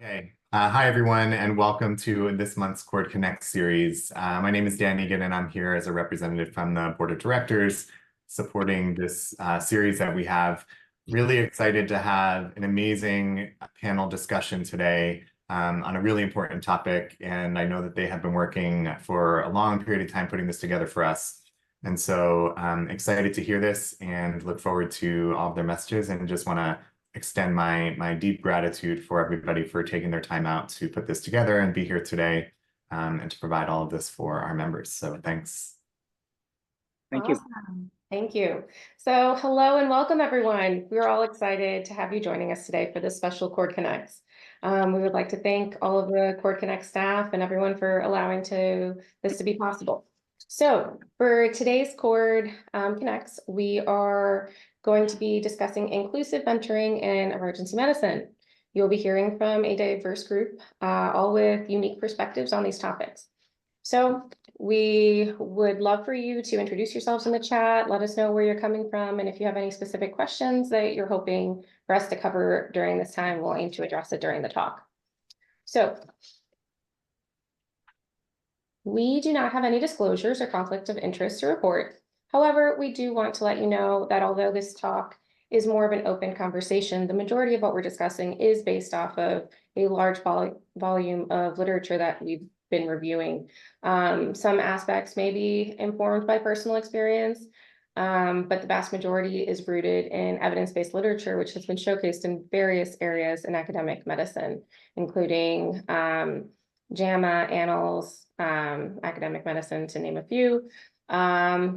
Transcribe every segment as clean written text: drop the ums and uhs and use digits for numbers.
Okay. Hi, everyone, and welcome to this month's Cord Connect series. My name is Dan Egan, and I'm here as a representative from the Board of Directors supporting this series that we have. Really excited to have an amazing panel discussion today on a really important topic, and I know that they have been working for a long period of time putting this together for us. And so I'm excited to hear this and look forward to all of their messages, and just want to extend my deep gratitude for everybody for taking their time out to put this together and be here today and to provide all of this for our members. So thanks. Thank you. Thank you. So hello and welcome, everyone. We're all excited to have you joining us today for this special Cord Connects. We would like to thank all of the Cord Connect staff and everyone for allowing this to be possible. So for today's Cord Connects, we are going to be discussing inclusive mentoring in emergency medicine. You'll be hearing from a diverse group, all with unique perspectives on these topics. So we would love for you to introduce yourselves in the chat, let us know where you're coming from, and if you have any specific questions that you're hoping for us to cover during this time, we'll aim to address it during the talk. So we do not have any disclosures or conflicts of interest to report. However, we do want to let you know that although this talk is more of an open conversation, the majority of what we're discussing is based off of a large volume of literature that we've been reviewing. Some aspects may be informed by personal experience, but the vast majority is rooted in evidence-based literature, which has been showcased in various areas in academic medicine, including JAMA, Annals, academic medicine, to name a few.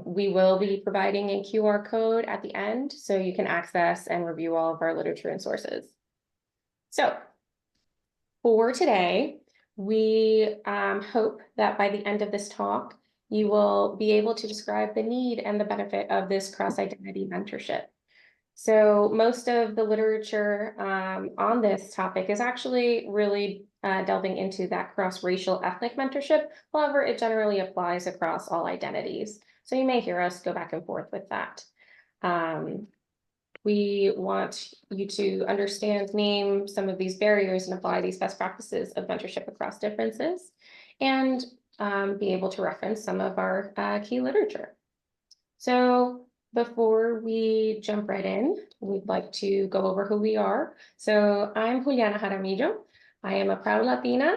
We will be providing a QR code at the end so you can access and review all of our literature and sources. So for today, we hope that by the end of this talk, you will be able to describe the need and the benefit of this cross-identity mentorship. So most of the literature on this topic is actually really delving into that cross-racial ethnic mentorship. However, it generally applies across all identities. So you may hear us go back and forth with that. We want you to understand, name some of these barriers and apply these best practices of mentorship across differences, and be able to reference some of our key literature. So before we jump right in, we'd like to go over who we are. So I'm Juliana Jaramillo. I am a proud Latina,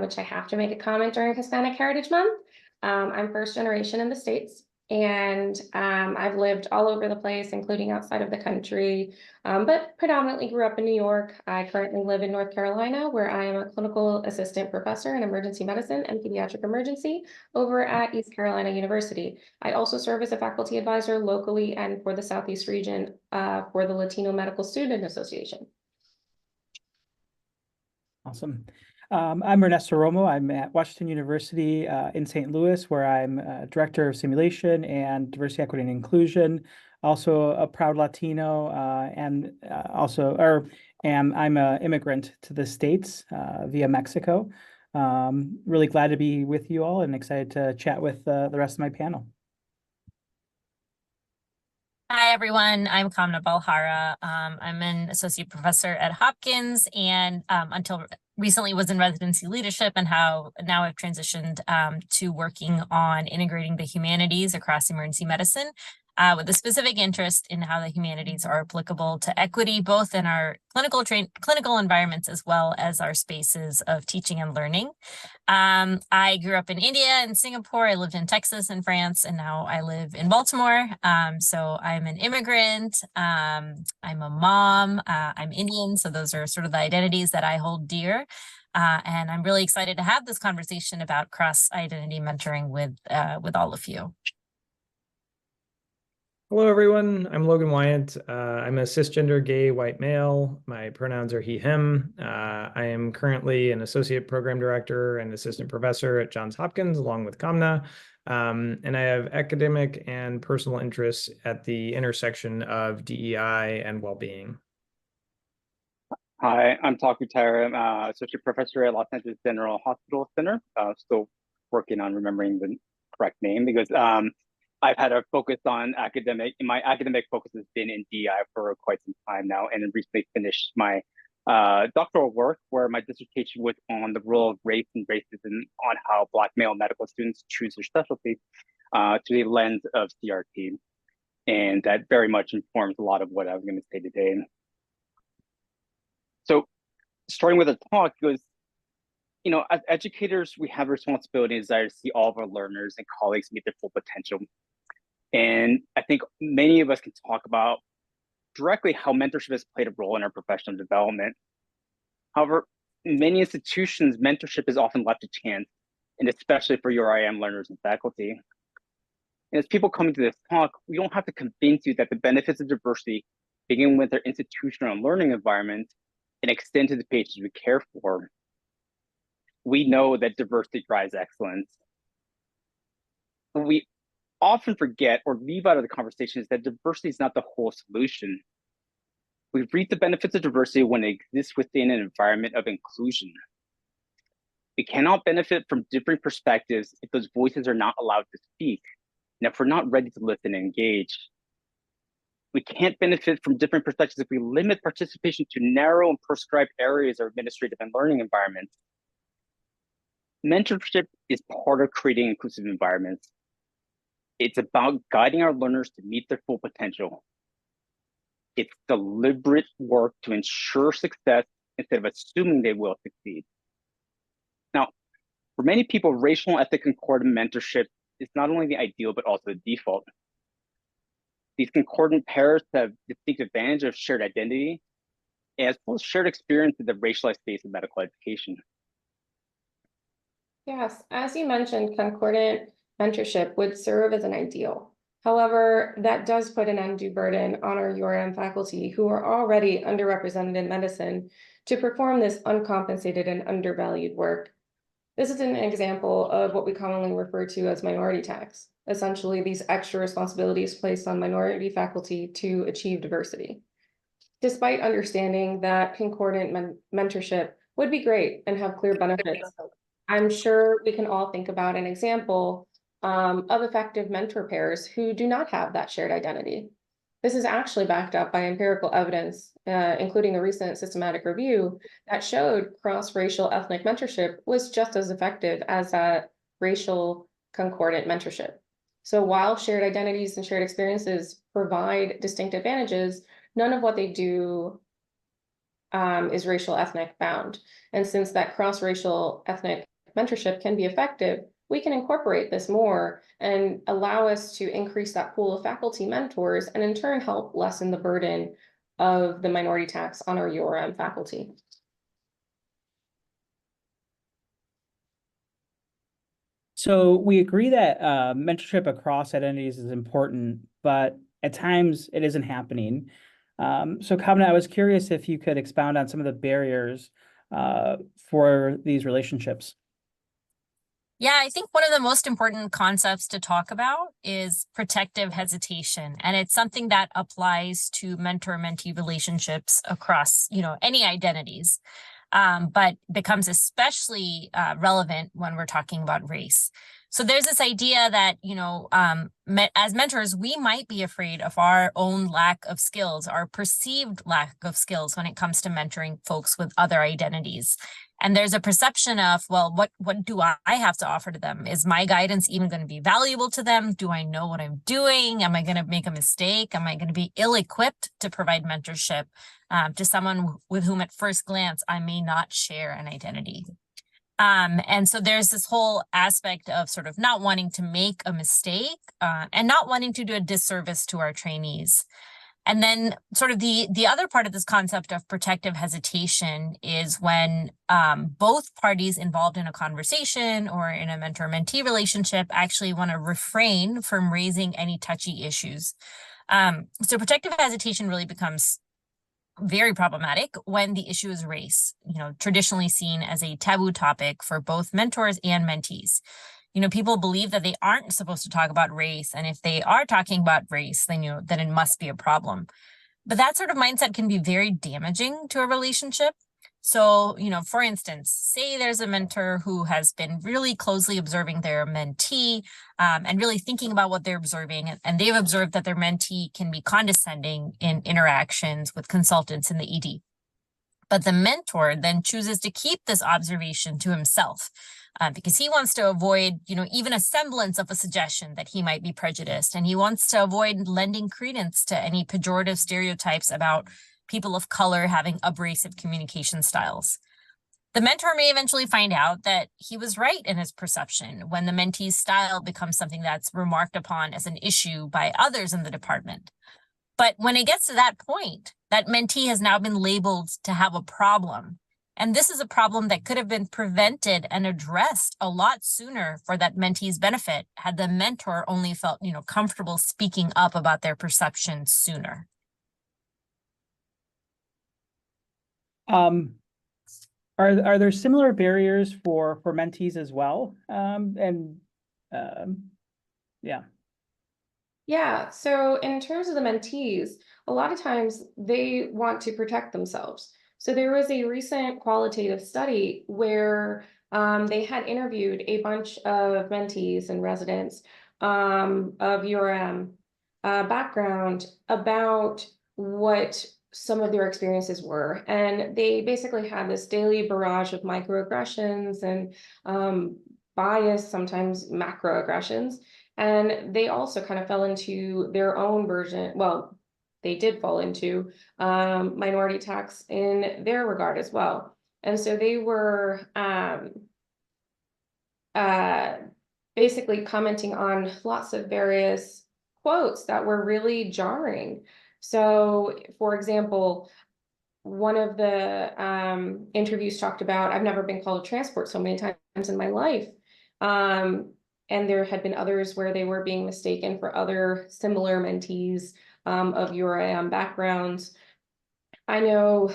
which I have to make a comment during Hispanic Heritage Month. I'm first generation in the States, and I've lived all over the place, including outside of the country, but predominantly grew up in New York. I currently live in North Carolina, where I am a clinical assistant professor in emergency medicine and pediatric emergency over at East Carolina University. I also serve as a faculty advisor locally and for the Southeast region for the Latino Medical Student Association. Awesome. I'm Ernesto Romo. I'm at Washington University in St. Louis, where I'm Director of Simulation and Diversity, Equity, and Inclusion. Also a proud Latino, and I'm an immigrant to the States via Mexico. Really glad to be with you all and excited to chat with the rest of my panel. Hi, everyone. I'm Kamna Balhara. I'm an associate professor at Hopkins, and until recently was in residency leadership, and how now I've transitioned to working on integrating the humanities across emergency medicine, with a specific interest in how the humanities are applicable to equity, both in our clinical environments as well as our spaces of teaching and learning. I grew up in India and Singapore. I lived in Texas and France, and now I live in Baltimore. So I'm an immigrant. I'm a mom. I'm Indian. So those are sort of the identities that I hold dear. And I'm really excited to have this conversation about cross-identity mentoring with all of you. Hello, everyone. I'm Logan Wyatt. I'm a cisgender gay white male. My pronouns are he, him. I am currently an associate program director and assistant professor at Johns Hopkins, along with Kamna. And I have academic and personal interests at the intersection of DEI and well-being. Hi, I'm Taku Taira. I'm associate professor at Los Angeles General Hospital Center. Still working on remembering the correct name, because I've had a focus on my academic focus has been in DI for quite some time now, and recently finished my doctoral work where my dissertation was on the role of race and racism on how Black male medical students choose their specialty to the lens of CRT. And that very much informs a lot of what I was going to say today. So starting with a talk goes, as educators, we have a responsibility and desire to see all of our learners and colleagues meet their full potential. And I think many of us can talk about directly how mentorship has played a role in our professional development. However, in many institutions, mentorship is often left to chance, and especially for URIM learners and faculty. And as people coming to this talk, we don't have to convince you that the benefits of diversity begin with their institutional and learning environment and extend to the patients we care for. We know that diversity drives excellence. What we often forget or leave out of the conversation is that diversity is not the whole solution. We reap the benefits of diversity when it exists within an environment of inclusion. We cannot benefit from different perspectives if those voices are not allowed to speak, and if we're not ready to listen and engage. We can't benefit from different perspectives if we limit participation to narrow and prescribed areas of administrative and learning environments. Mentorship is part of creating inclusive environments. It's about guiding our learners to meet their full potential. It's deliberate work to ensure success instead of assuming they will succeed. Now, for many people, racial and ethnic concordant mentorship is not only the ideal, but also the default. These concordant pairs have distinct advantage of shared identity, as well as shared experience in the racialized space of medical education. Yes, as you mentioned, concordant mentorship would serve as an ideal. However, that does put an undue burden on our URM faculty who are already underrepresented in medicine to perform this uncompensated and undervalued work. This is an example of what we commonly refer to as minority tax, essentially these extra responsibilities placed on minority faculty to achieve diversity. Despite understanding that concordant mentorship would be great and have clear benefits, I'm sure we can all think about an example of effective mentor pairs who do not have that shared identity. This is actually backed up by empirical evidence, including a recent systematic review that showed cross-racial ethnic mentorship was just as effective as that racial concordant mentorship. So while shared identities and shared experiences provide distinct advantages, none of what they do is racial ethnic bound. And since that cross-racial ethnic mentorship can be effective, we can incorporate this more and allow us to increase that pool of faculty mentors and in turn help lessen the burden of the minority tax on our URM faculty. So we agree that mentorship across identities is important, but at times it isn't happening. So Kamna, I was curious if you could expound on some of the barriers for these relationships. Yeah, I think one of the most important concepts to talk about is protective hesitation. And it's something that applies to mentor-mentee relationships across, any identities, but becomes especially relevant when we're talking about race. So there's this idea that, as mentors, we might be afraid of our own lack of skills, our perceived lack of skills when it comes to mentoring folks with other identities. And there's a perception of, well, what do I have to offer to them? Is my guidance even going to be valuable to them? Do I know what I'm doing? Am I going to make a mistake? Am I going to be ill-equipped to provide mentorship to someone with whom at first glance I may not share an identity? And so there's this whole aspect of sort of not wanting to make a mistake and not wanting to do a disservice to our trainees. And then sort of the other part of this concept of protective hesitation is when both parties involved in a conversation or in a mentor-mentee relationship actually want to refrain from raising any touchy issues. So protective hesitation really becomes very problematic when the issue is race, traditionally seen as a taboo topic for both mentors and mentees. People believe that they aren't supposed to talk about race. And if they are talking about race, then, then it must be a problem. But that sort of mindset can be very damaging to a relationship. So, for instance, say there's a mentor who has been really closely observing their mentee and really thinking about what they're observing. And they've observed that their mentee can be condescending in interactions with consultants in the ED. But the mentor then chooses to keep this observation to himself because he wants to avoid, even a semblance of a suggestion that he might be prejudiced. And he wants to avoid lending credence to any pejorative stereotypes about people of color having abrasive communication styles. The mentor may eventually find out that he was right in his perception when the mentee's style becomes something that's remarked upon as an issue by others in the department. But when it gets to that point, that mentee has now been labeled to have a problem. And this is a problem that could have been prevented and addressed a lot sooner for that mentee's benefit had the mentor only felt, comfortable speaking up about their perception sooner. Are there similar barriers for mentees as well? Yeah. Yeah, so in terms of the mentees, a lot of times they want to protect themselves. So there was a recent qualitative study where they had interviewed a bunch of mentees and residents of URM background about what some of their experiences were. And they basically had this daily barrage of microaggressions and bias, sometimes macroaggressions. And they also kind of fell into their own version. Well, they did fall into minority attacks in their regard as well. And so they were basically commenting on lots of various quotes that were really jarring. So, for example, one of the interviews talked about, I've never been called a transport so many times in my life. And there had been others where they were being mistaken for other similar mentees of URM backgrounds. I know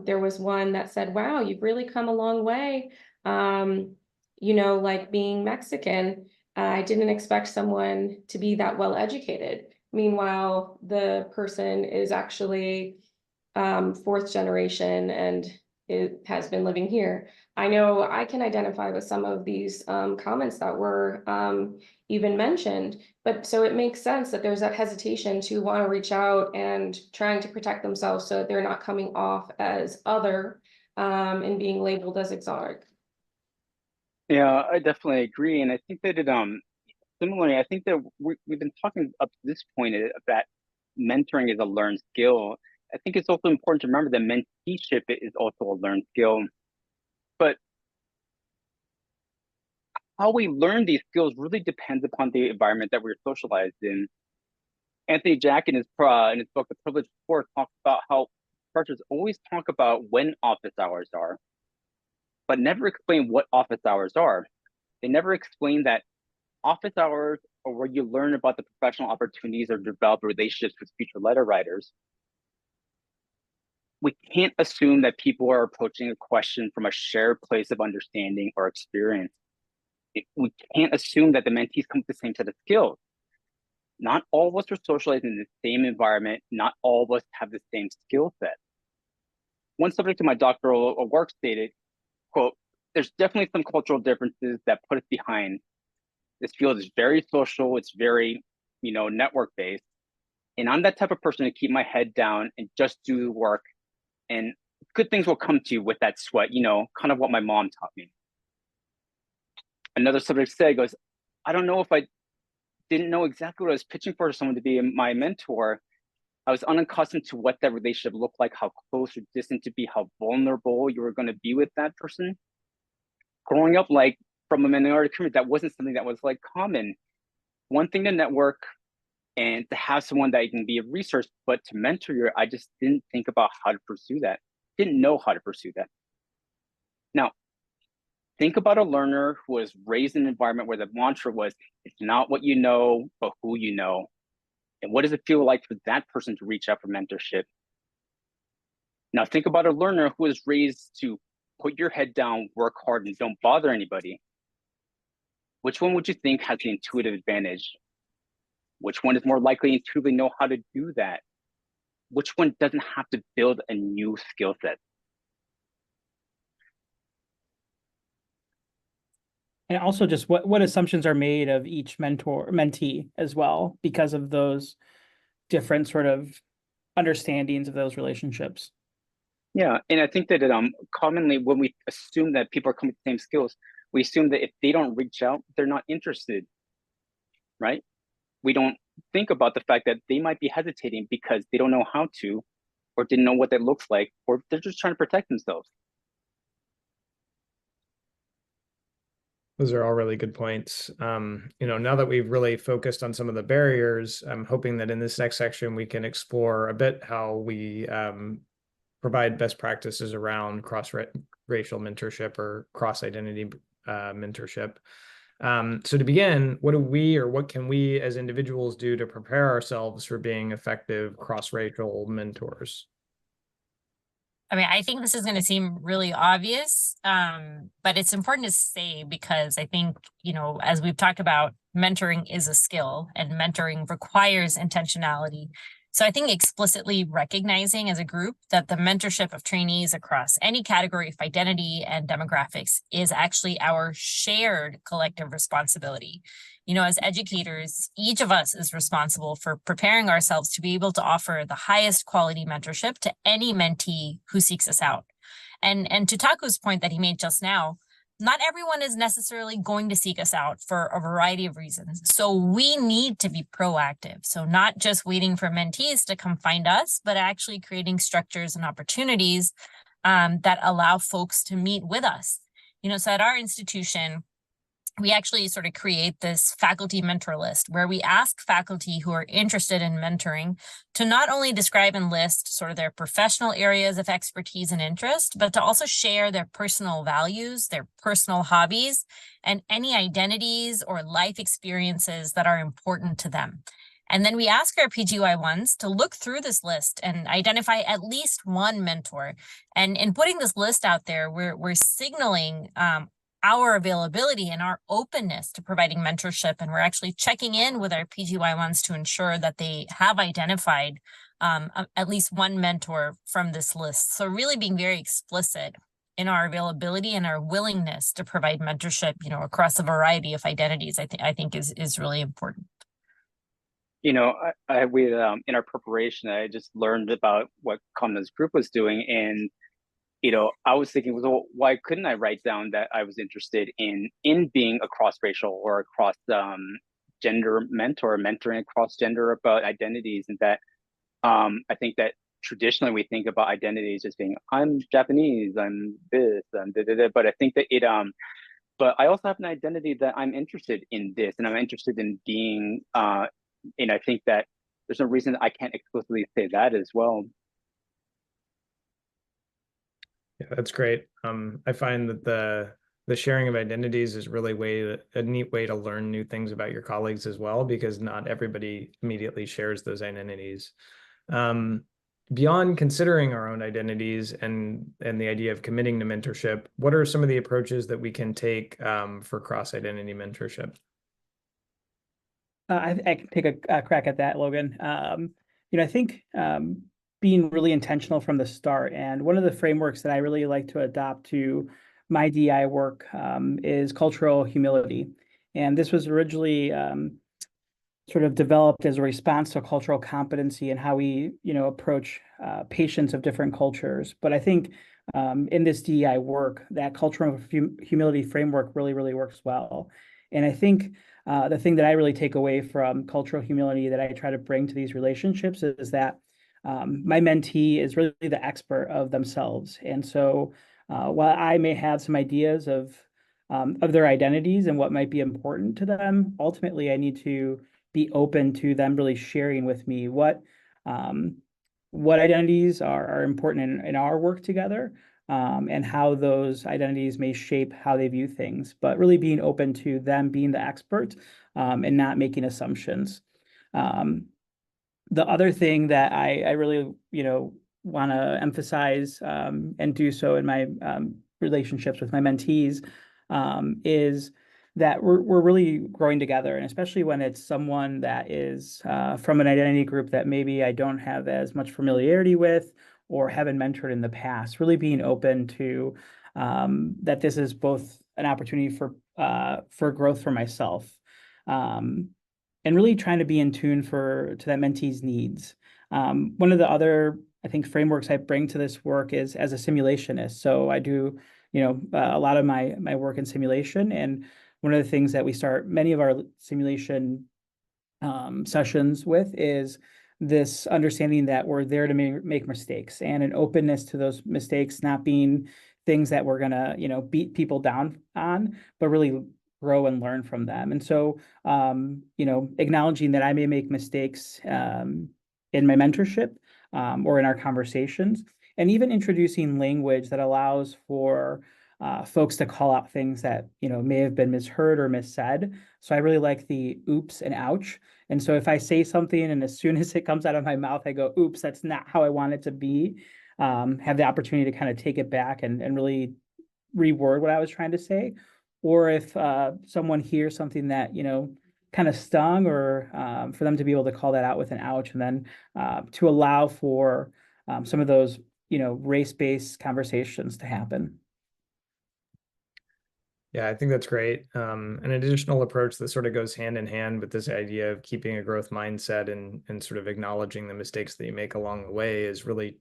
there was one that said, wow, you've really come a long way. Like being Mexican, I didn't expect someone to be that well educated. Meanwhile, the person is actually fourth generation and it has been living here. I know I can identify with some of these comments that were even mentioned, but so it makes sense that there's that hesitation to want to reach out and trying to protect themselves so that they're not coming off as other and being labeled as exotic. Yeah, I definitely agree. And I think that similarly, I think that we've been talking up to this point that mentoring is a learned skill. I think it's also important to remember that menteeship is also a learned skill. But how we learn these skills really depends upon the environment that we're socialized in. Anthony Jack in his book, The Privileged Poor, talks about how professors always talk about when office hours are, but never explain what office hours are. They never explain that office hours are where you learn about the professional opportunities or develop relationships with future letter writers. We can't assume that people are approaching a question from a shared place of understanding or experience. We can't assume that the mentees come with the same set of skills. Not all of us are socialized in the same environment. Not all of us have the same skill set. One subject of my doctoral work stated, quote, there's definitely some cultural differences that put us behind. This field is very social. It's very, network based. And I'm that type of person to keep my head down and just do the work. And good things will come to you with that sweat, kind of what my mom taught me. Another subject said, goes, I don't know if I didn't know exactly what I was pitching for someone to be my mentor. I was unaccustomed to what that relationship looked like, how close or distant to be, how vulnerable you were going to be with that person. Growing up, from a minority community, that wasn't something that was common. One thing to network and to have someone that you can be a resource, but to mentor you, I just didn't think about how to pursue that. Didn't know how to pursue that. Now, think about a learner who was raised in an environment where the mantra was, it's not what you know, but who you know. And what does it feel like for that person to reach out for mentorship? Now, think about a learner who was raised to put your head down, work hard, and don't bother anybody. Which one would you think has the intuitive advantage? Which one is more likely to intuitively know how to do that? Which one doesn't have to build a new skill set? And also just what assumptions are made of each mentee as well, because of those different sort of understandings of those relationships. Yeah, and I think that commonly when we assume that people are coming with the same skills, we assume that if they don't reach out, they're not interested, right? We don't think about the fact that they might be hesitating because they don't know how to, or didn't know what that looks like, or they're just trying to protect themselves. Those are all really good points. Now that we've really focused on some of the barriers, I'm hoping that in this next section, we can explore a bit how we provide best practices around cross-racial mentorship or cross-identity mentorship. So to begin, what can we as individuals do to prepare ourselves for being effective cross-racial mentors? I mean, I think this is going to seem really obvious, but it's important to say because I think, as we've talked about, mentoring is a skill and mentoring requires intentionality. So I think explicitly recognizing as a group that the mentorship of trainees across any category of identity and demographics is actually our shared collective responsibility. As educators, each of us is responsible for preparing ourselves to be able to offer the highest quality mentorship to any mentee who seeks us out. And to Taku's point that he made just now, not everyone is necessarily going to seek us out for a variety of reasons. So we need to be proactive. So not just waiting for mentees to come find us, but actually creating structures and opportunities that allow folks to meet with us. So at our institution, we actually sort of create this faculty mentor list where we ask faculty who are interested in mentoring to not only describe and list sort of their professional areas of expertise and interest, but to also share their personal values, their personal hobbies, and any identities or life experiences that are important to them. And then we ask our PGY1s to look through this list and identify at least one mentor. And in putting this list out there, we're signaling our availability and our openness to providing mentorship. And we're actually checking in with our PGY1s to ensure that they have identified at least one mentor from this list. So really being very explicit in our availability and our willingness to provide mentorship, across a variety of identities, I think is really important. I in our preparation, I just learned about what Kamna's group was doing, and I was thinking, well, why couldn't I write down that I was interested in being a cross-racial or a cross-gender mentor, mentoring across gender about identities, and that I think that traditionally we think about identities as being, I'm Japanese, I'm this, I'm da-da-da, but I think that but I also have an identity that I'm interested in this, and I'm interested in being, and I think that there's no reason I can't explicitly say that as well. Yeah, that's great. I find that the sharing of identities is really a neat way to learn new things about your colleagues as well, because not everybody immediately shares those identities. Beyond considering our own identities and the idea of committing to mentorship, what are some of the approaches that we can take for cross-identity mentorship? I can take a crack at that, Logan. I think being really intentional from the start, and one of the frameworks that I really like to adopt to my DI work is cultural humility. And this was originally sort of developed as a response to cultural competency and how we, approach patients of different cultures. But I think in this DEI work, that cultural humility framework really, really works well. And I think the thing that I really take away from cultural humility that I try to bring to these relationships is that my mentee is really the expert of themselves. And so while I may have some ideas of their identities and what might be important to them, ultimately I need to be open to them really sharing with me what identities are important in our work together, and how those identities may shape how they view things, but really being open to them being the expert and not making assumptions. The other thing that I really, want to emphasize and do so in my relationships with my mentees is that we're really growing together, and especially when it's someone that is from an identity group that maybe I don't have as much familiarity with or haven't mentored in the past, really being open to that this is both an opportunity for growth for myself, and really trying to be in tune to that mentee's needs. One of the other I think frameworks I bring to this work is as a simulationist. So I do, a lot of my work in simulation. And one of the things that we start many of our simulation sessions with is this understanding that we're there to make mistakes, and an openness to those mistakes not being things that we're gonna, beat people down on, but really grow and learn from them. And so, acknowledging that I may make mistakes in my mentorship or in our conversations, and even introducing language that allows for folks to call out things that may have been misheard or missaid. So I really like the oops and ouch. And so if I say something and as soon as it comes out of my mouth, I go, oops, that's not how I want it to be, have the opportunity to kind of take it back and really reword what I was trying to say. Or if someone hears something that, kind of stung, or for them to be able to call that out with an ouch, and then to allow for some of those, race-based conversations to happen. Yeah, I think that's great. An additional approach that sort of goes hand in hand with this idea of keeping a growth mindset and sort of acknowledging the mistakes that you make along the way is really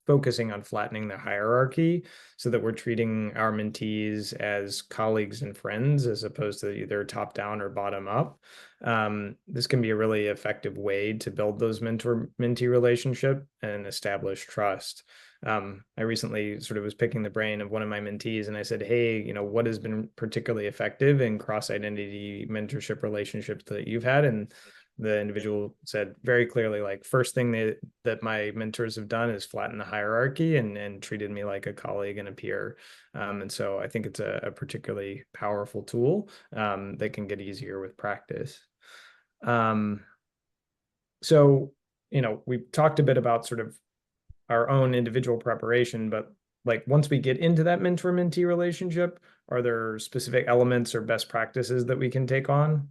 focusing on flattening the hierarchy so that we're treating our mentees as colleagues and friends as opposed to either top down or bottom up. This can be a really effective way to build those mentor-mentee relationship and establish trust. I recently sort of was picking the brain of one of my mentees, and I said, hey, what has been particularly effective in cross-identity mentorship relationships that you've had? And the individual said very clearly, like, first thing that my mentors have done is flatten the hierarchy and treated me like a colleague and a peer. And so I think it's a particularly powerful tool that can get easier with practice. So, we've talked a bit about sort of our own individual preparation, but like once we get into that mentor-mentee relationship, are there specific elements or best practices that we can take on?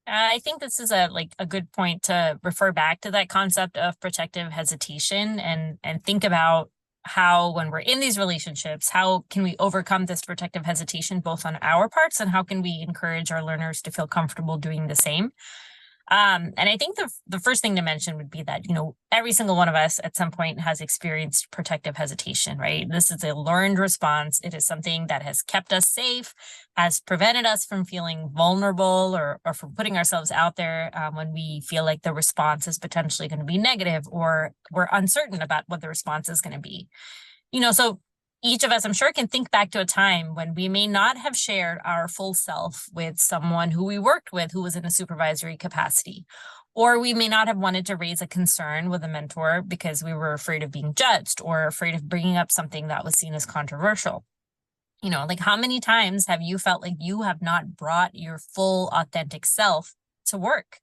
I think this is a good point to refer back to that concept of protective hesitation and think about how, when we're in these relationships, how can we overcome this protective hesitation both on our parts, and how can we encourage our learners to feel comfortable doing the same? And I think the first thing to mention would be that, every single one of us at some point has experienced protective hesitation, right? This is a learned response. It is something that has kept us safe, has prevented us from feeling vulnerable or from putting ourselves out there when we feel like the response is potentially going to be negative, or we're uncertain about what the response is going to be. So each of us, I'm sure, can think back to a time when we may not have shared our full self with someone who we worked with who was in a supervisory capacity, or we may not have wanted to raise a concern with a mentor because we were afraid of being judged or afraid of bringing up something that was seen as controversial. Like, how many times have you felt like you have not brought your full authentic self to work?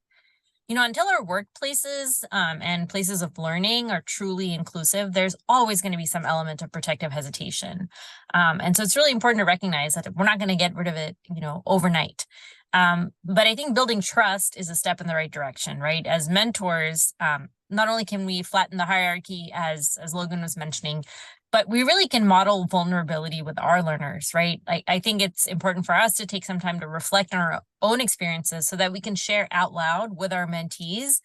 Until our workplaces and places of learning are truly inclusive, there's always going to be some element of protective hesitation. And so it's really important to recognize that we're not going to get rid of it, overnight. But I think building trust is a step in the right direction, right? As mentors, not only can we flatten the hierarchy, as Logan was mentioning, but we really can model vulnerability with our learners, right? I think it's important for us to take some time to reflect on our own experiences so that we can share out loud with our mentees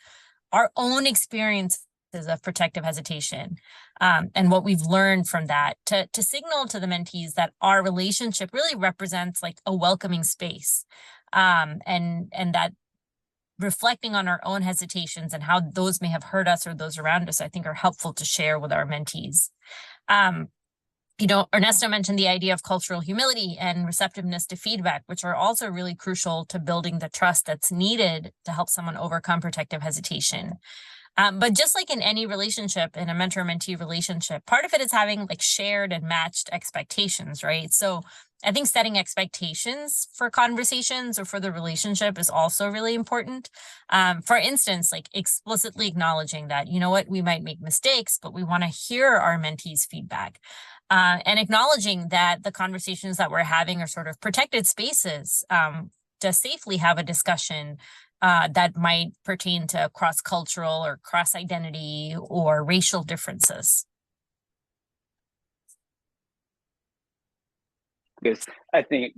our own experiences of protective hesitation and what we've learned from that, to signal to the mentees that our relationship really represents like a welcoming space, and that reflecting on our own hesitations and how those may have hurt us or those around us, I think are helpful to share with our mentees. Ernesto mentioned the idea of cultural humility and receptiveness to feedback, which are also really crucial to building the trust that's needed to help someone overcome protective hesitation. But just like in any relationship, in a mentor-mentee relationship, part of it is having like shared and matched expectations, right? So I think setting expectations for conversations or for the relationship is also really important. For instance, like explicitly acknowledging that, we might make mistakes, but we want to hear our mentees' feedback. And acknowledging that the conversations that we're having are sort of protected spaces to safely have a discussion that might pertain to cross-cultural or cross-identity or racial differences. Because I think,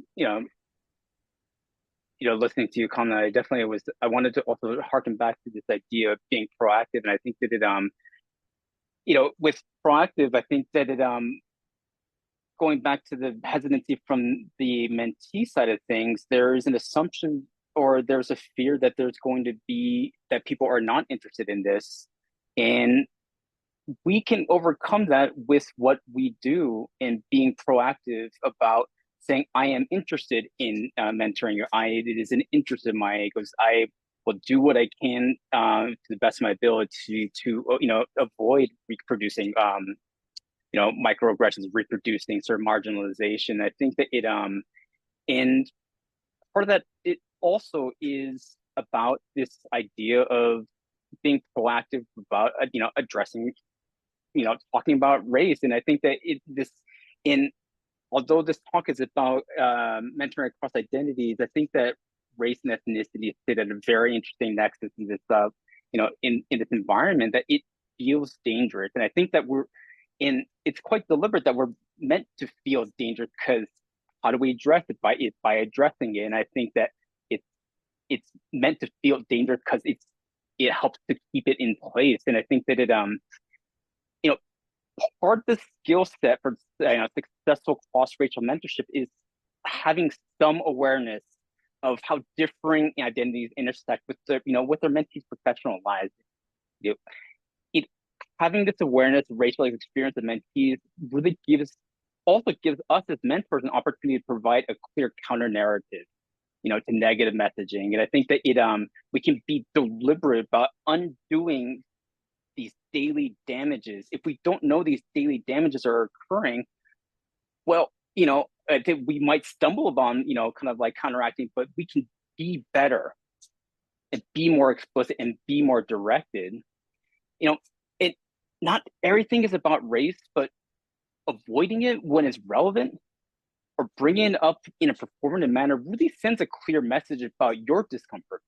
listening to you, Kamna, I wanted to also harken back to this idea of being proactive. And I think that with proactive, I think that going back to the hesitancy from the mentee side of things, there's an assumption or there's a fear that that people are not interested in this. And we can overcome that with what we do and being proactive about saying, I am interested in mentoring, or it is an interest of mine, because I will do what I can to the best of my ability to, avoid reproducing, microaggressions, reproducing sort of marginalization. I think that and part of that, it also is about this idea of being proactive about, addressing, talking about race. And I think that although this talk is about mentoring across identities, I think that race and ethnicity sit at a very interesting nexus in this, in this environment, that it feels dangerous. And I think that it's quite deliberate that we're meant to feel dangerous, because how do we address it? By addressing it. And I think that it's meant to feel dangerous because it helps to keep it in place. And I think that part of the skill set for successful cross-racial mentorship is having some awareness of how differing identities intersect with their mentees' professional lives. Having this awareness of racial experience of mentees really gives us as mentors an opportunity to provide a clear counter narrative, to negative messaging. And I think that we can be deliberate about undoing these daily damages. If we don't know these daily damages are occurring, well, I think we might stumble upon, kind of like counteracting, but we can be better and be more explicit and be more directed. Not everything is about race, but avoiding it when it's relevant or bringing it up in a performative manner really sends a clear message about your discomfort.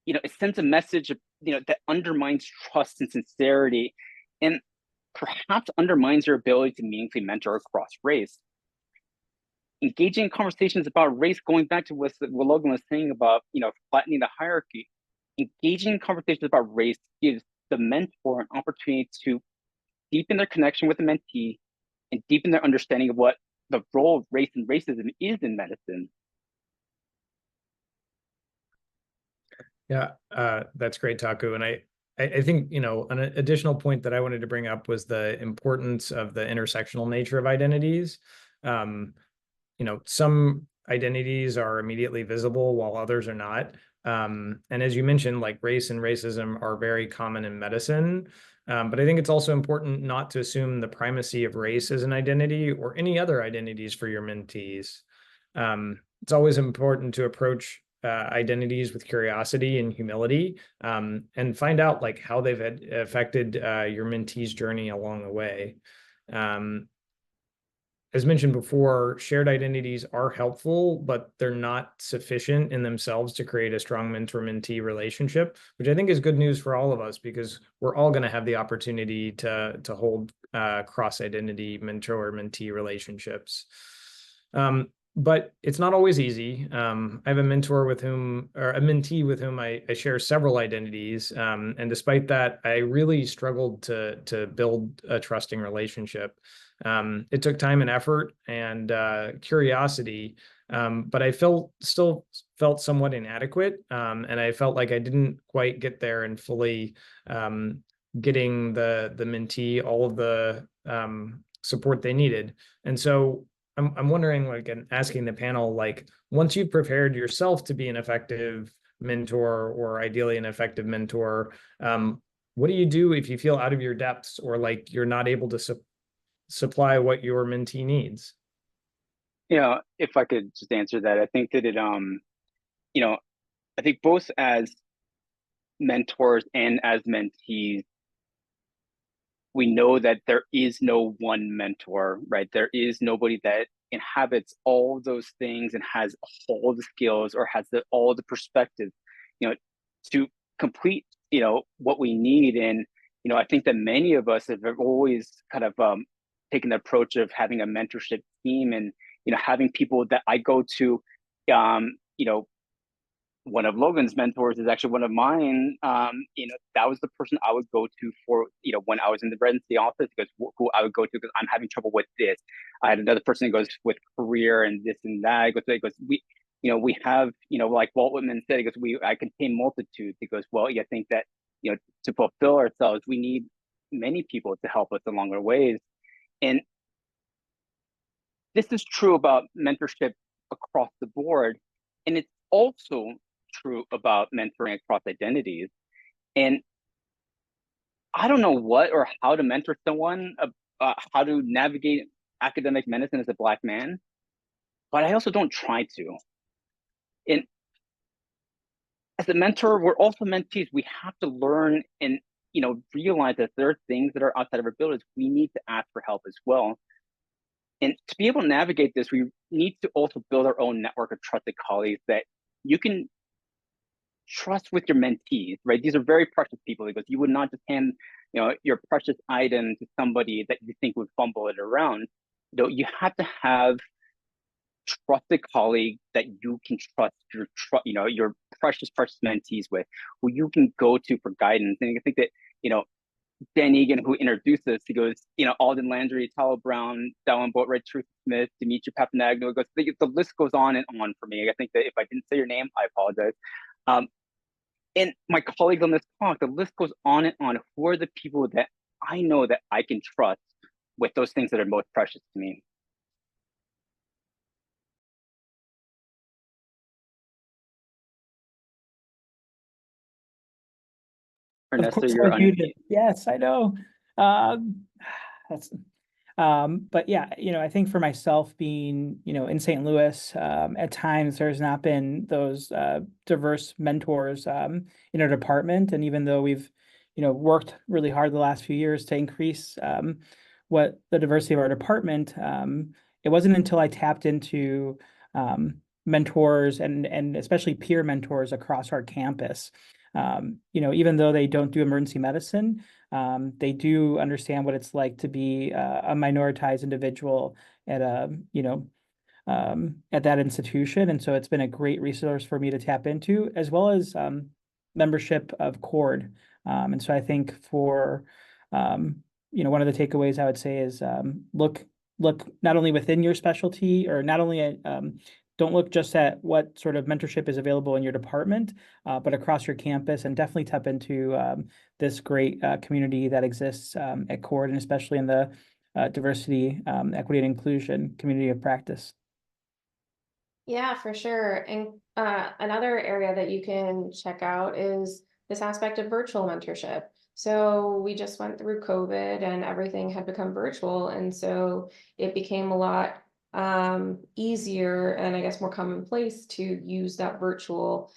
It sends a message of, that undermines trust and sincerity, and perhaps undermines your ability to meaningfully mentor across race. Engaging in conversations about race, going back to what Logan was saying about, flattening the hierarchy, engaging in conversations about race gives the mentor an opportunity to deepen their connection with the mentee and deepen their understanding of what the role of race and racism is in medicine. Yeah, that's great, Taku. And I think, an additional point that I wanted to bring up was the importance of the intersectional nature of identities. Some identities are immediately visible while others are not. And as you mentioned, like race and racism are very common in medicine. But I think it's also important not to assume the primacy of race as an identity or any other identities for your mentees. It's always important to approach identities with curiosity and humility, and find out like how they've affected your mentee's journey along the way. As mentioned before, shared identities are helpful, but they're not sufficient in themselves to create a strong mentor-mentee relationship, which I think is good news for all of us, because we're all going to have the opportunity to hold cross-identity mentor-mentee relationships. But it's not always easy. I have a mentee with whom I share several identities. And despite that, I really struggled to build a trusting relationship. It took time and effort and curiosity, but I still felt somewhat inadequate. And I felt like I didn't quite get there and fully getting the mentee all of the support they needed. And so I'm wondering, like, and asking the panel, like, once you've prepared yourself to be an effective mentor, or ideally an effective mentor, what do you do if you feel out of your depths, or like you're not able to supply what your mentee needs? If I could just answer that, I think that I think both as mentors and as mentees, we know that there is no one mentor, right? There is nobody that inhabits all those things and has all the skills or has all the perspective, to complete, what we need. And, I think that many of us have always kind of taken the approach of having a mentorship team and, having people that I go to, one of Logan's mentors is actually one of mine. That was the person I would go to for, when I was in the residency office, because who I would go to because I'm having trouble with this. I had another person who goes with career and this and that. He goes, we have, like Walt Whitman said, he goes, I contain multitudes. He goes, well, I think that, to fulfill ourselves, we need many people to help us along our ways. And this is true about mentorship across the board. And it's also true about mentoring across identities. And I don't know what or how to mentor someone, how to navigate academic medicine as a Black man, but I also don't try to. And as a mentor, we're also mentees. We have to learn and realize that there are things that are outside of our abilities. We need to ask for help as well. And to be able to navigate this, we need to also build our own network of trusted colleagues that you can trust with your mentees, right? These are very precious people, because you would not just hand, your precious item to somebody that you think would fumble it around. You have to have trusted colleagues that you can trust your precious mentees with, who you can go to for guidance. And I think that, Dan Egan, who introduced us, he goes, Alden Landry, Talo Brown, Dallin Boatwright, Truth Smith, Dimitri Papanagno. Goes, the list goes on and on for me. I think that if I didn't say your name, I apologize. And my colleagues on this talk, the list goes on and on. Who are the people that I know that I can trust with those things that are most precious to me? Ernesto, you're unmuted. Yes, I know. But yeah, I think for myself being, in St. Louis, at times there's not been those diverse mentors in our department. And even though we've, worked really hard the last few years to increase what the diversity of our department, it wasn't until I tapped into mentors and especially peer mentors across our campus. Even though they don't do emergency medicine, they do understand what it's like to be a minoritized individual at at that institution. And so it's been a great resource for me to tap into, as well as membership of CORD. And so I think for, one of the takeaways I would say is look not only within your specialty, or not only at, don't look just at what sort of mentorship is available in your department, but across your campus, and definitely tap into this great community that exists at CORD, and especially in the diversity, equity, and inclusion community of practice. Yeah, for sure. And another area that you can check out is this aspect of virtual mentorship. So we just went through COVID and everything had become virtual. And so it became a lot easier and I guess more commonplace to use that virtual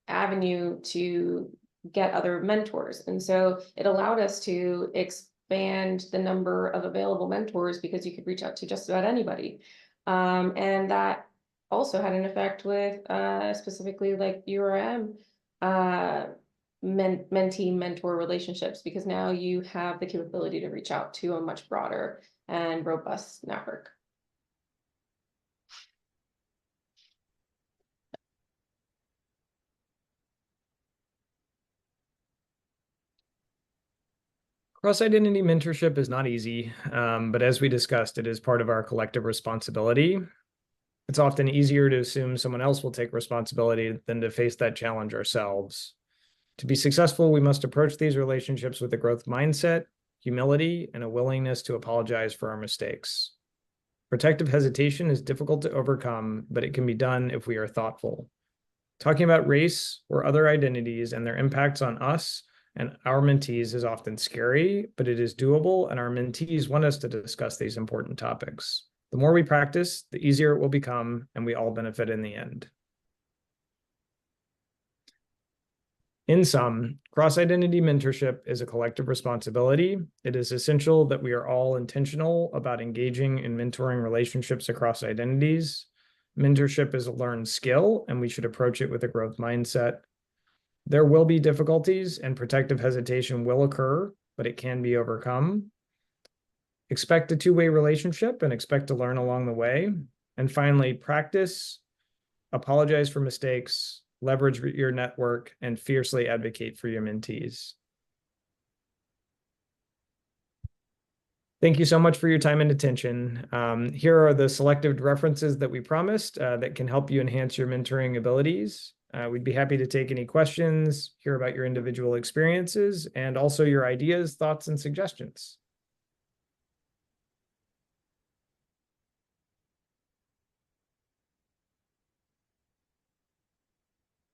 avenue to get other mentors. And so it allowed us to expand the number of available mentors, because you could reach out to just about anybody. And that also had an effect with specifically like URM mentee mentor relationships, because now you have the capability to reach out to a much broader and robust network. Cross-identity mentorship is not easy, but as we discussed, it is part of our collective responsibility. It's often easier to assume someone else will take responsibility than to face that challenge ourselves. To be successful, we must approach these relationships with a growth mindset, humility, and a willingness to apologize for our mistakes. Protective hesitation is difficult to overcome, but it can be done if we are thoughtful. Talking about race or other identities and their impacts on us and our mentees is often scary, but it is doable, and our mentees want us to discuss these important topics. The more we practice, the easier it will become, and we all benefit in the end. In sum, cross-identity mentorship is a collective responsibility. It is essential that we are all intentional about engaging in mentoring relationships across identities. Mentorship is a learned skill, and we should approach it with a growth mindset. There will be difficulties, and protective hesitation will occur, but it can be overcome. Expect a two-way relationship and expect to learn along the way. And finally, practice, apologize for mistakes, leverage your network, and fiercely advocate for your mentees. Thank you so much for your time and attention. Here are the selected references that we promised that can help you enhance your mentoring abilities. We'd be happy to take any questions, hear about your individual experiences, and also your ideas, thoughts, and suggestions.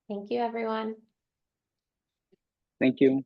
Thank you, everyone. Thank you.